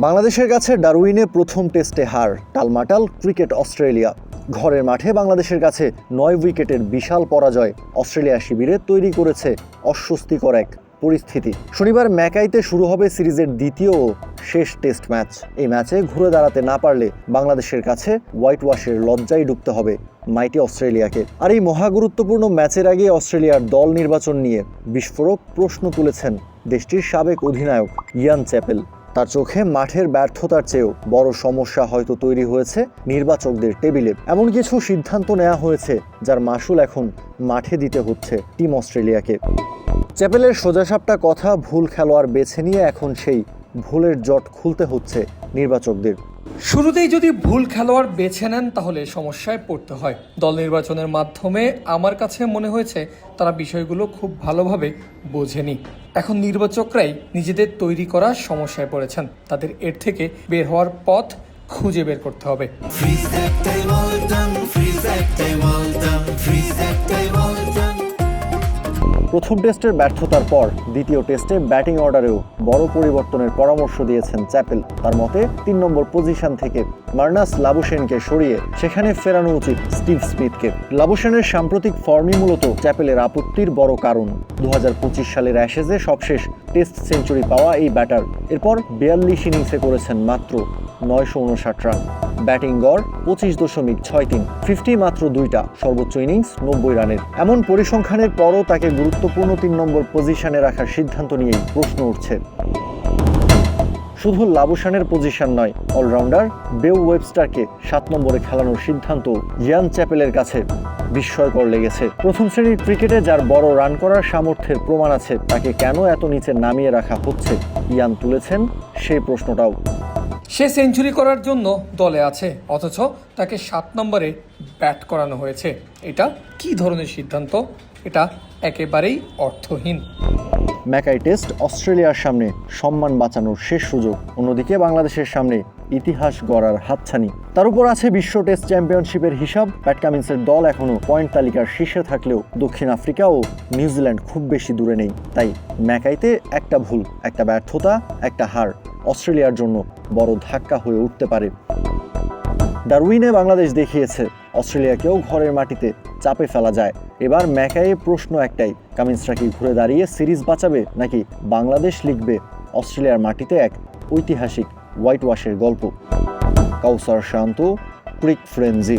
বাংলাদেশের কাছে ডারউইনে প্রথম টেস্টে হার, টালমাটাল ক্রিকেট অস্ট্রেলিয়া। ঘরের মাঠে বাংলাদেশের কাছে 9 উইকেটের বিশাল পরাজয় অস্ট্রেলিয়া শিবিরে তৈরি করেছে অস্বস্তিকর এক পরিস্থিতি। শনিবার ম্যাকাইতে শুরু হবে সিরিজের দ্বিতীয় ও শেষ টেস্ট ম্যাচ। এই ম্যাচে ঘুরে দাঁড়াতে না পারলে বাংলাদেশের কাছে হোয়াইট ওয়াশের লজ্জায় ডুবতে হবে মাইটি অস্ট্রেলিয়াকে। আর এই মহাগুরুত্বপূর্ণ ম্যাচের আগে অস্ট্রেলিয়ার দল নির্বাচন নিয়ে বিস্ফোরক প্রশ্ন তুলেছেন দেশটির সাবেক অধিনায়ক ইয়ান চ্যাপেল। তার চোখে মাঠের ব্যর্থতার চেয়েও বড় সমস্যা হয়তো তৈরি হয়েছে নির্বাচকদের টেবিলে। এমন কিছু সিদ্ধান্ত নেওয়া হয়েছে যার মাসুল এখন মাঠে দিতে হচ্ছে টিম অস্ট্রেলিয়াকে। চ্যাপেলের সোজাসাপটা কথা, ভুল খেলোয়াড় বেছে নিয়ে এখন সেই ভুলের জট খুলতে হচ্ছে নির্বাচকদের। শুরুতেই যদি ভুল খেলোয়াড় বেছে নেন তাহলে সমস্যায় পড়তে হয়। দল নির্বাচনের মাধ্যমে আমার কাছে মনে হয়েছে তারা বিষয়গুলো খুব ভালোভাবে বোঝেনি। এখন নির্বাচকরাই নিজেদের তৈরি করা সমস্যায় পড়েছেন। তাদের এর থেকে বের হওয়ার পথ খুঁজে বের করতে হবে। প্রথম টেস্টের ব্যর্থতার পর দ্বিতীয় টেস্টে ব্যাটিং অর্ডারেও বড় পরিবর্তনের পরামর্শ দিয়েছেন চ্যাপেল। তার মতে 3 নম্বর পজিশন থেকে মার্নাস লাবুশেনকে সরিয়ে সেখানে ফেরানো উচিত স্টিভ স্মিথকে। লাবুশেনের সাম্প্রতিক ফর্মই মূলত চ্যাপেলের আপত্তির বড় কারণ। 2025 সালের অ্যাশেজে সবশেষ টেস্ট সেঞ্চুরি পাওয়া এই ব্যাটার এরপর 42 ইনিংসে করেছেন মাত্র 959 রান। ব্যাটিং গড় 25.63, 50 মাত্র 2টা, সর্বোচ্চ ইনিংস 90 রানের। এমন পরিসংখ্যানের পরও তাকে গুরুত্বপূর্ণ 3 নম্বর পজিশনে রাখার সিদ্ধান্ত নিয়েই প্রশ্ন উঠছে। শুধু লাবুশেনের পজিশন নয়, অলরাউন্ডার বেও ওয়েবস্টারকে 7 নম্বরে খেলানোর সিদ্ধান্ত ইয়ান চ্যাপেলের কাছে বিস্ময়কর লেগেছে। প্রথম শ্রেণীর ক্রিকেটে যার বড় রান করার সামর্থ্যের প্রমাণ আছে, তাকে কেন এত নিচে নামিয়ে রাখা হচ্ছে? ইয়ান তুলেছেন সেই প্রশ্নটাও। সে সেঞ্চুরি করার জন্য দলে আছে, অথচ তাকে 7 নম্বরে ব্যাট করানো হয়েছে। এটা কি ধরনের সিদ্ধান্ত? এটা একেবারেই অর্থহীন। ম্যাকাই টেস্ট অস্ট্রেলিয়ার সামনে সম্মান বাঁচানোর শেষ সুযোগ, অন্যদিকে বাংলাদেশের সামনে ইতিহাস গড়ার হাতছানি। তার উপর আছে বিশ্ব টেস্ট চ্যাম্পিয়নশিপের হিসাব। প্যাট কামিন্সের দল এখনও পয়েন্ট তালিকার শীর্ষে থাকলেও দক্ষিণ আফ্রিকা ও নিউজিল্যান্ড খুব বেশি দূরে নেই। তাই ম্যাকাইতে একটা ভুল, একটা ব্যর্থতা, একটা হার অস্ট্রেলিয়ার জন্য বড় ধাক্কা হয়ে উঠতে পারে। ডারউইনে বাংলাদেশ দেখিয়েছে অস্ট্রেলিয়াকেও ঘরের মাটিতে চাপে ফেলা যায়। এবার ম্যাকাইয়ে প্রশ্ন একটাই, কামিন্সরা কি ঘুরে দাঁড়িয়ে সিরিজ বাঁচাবে, নাকি বাংলাদেশ লিখবে অস্ট্রেলিয়ার মাটিতে এক ঐতিহাসিক হোয়াইট ওয়াশের গল্প? কাউসার শান্ত, ক্রিক ফ্রেঞ্জি।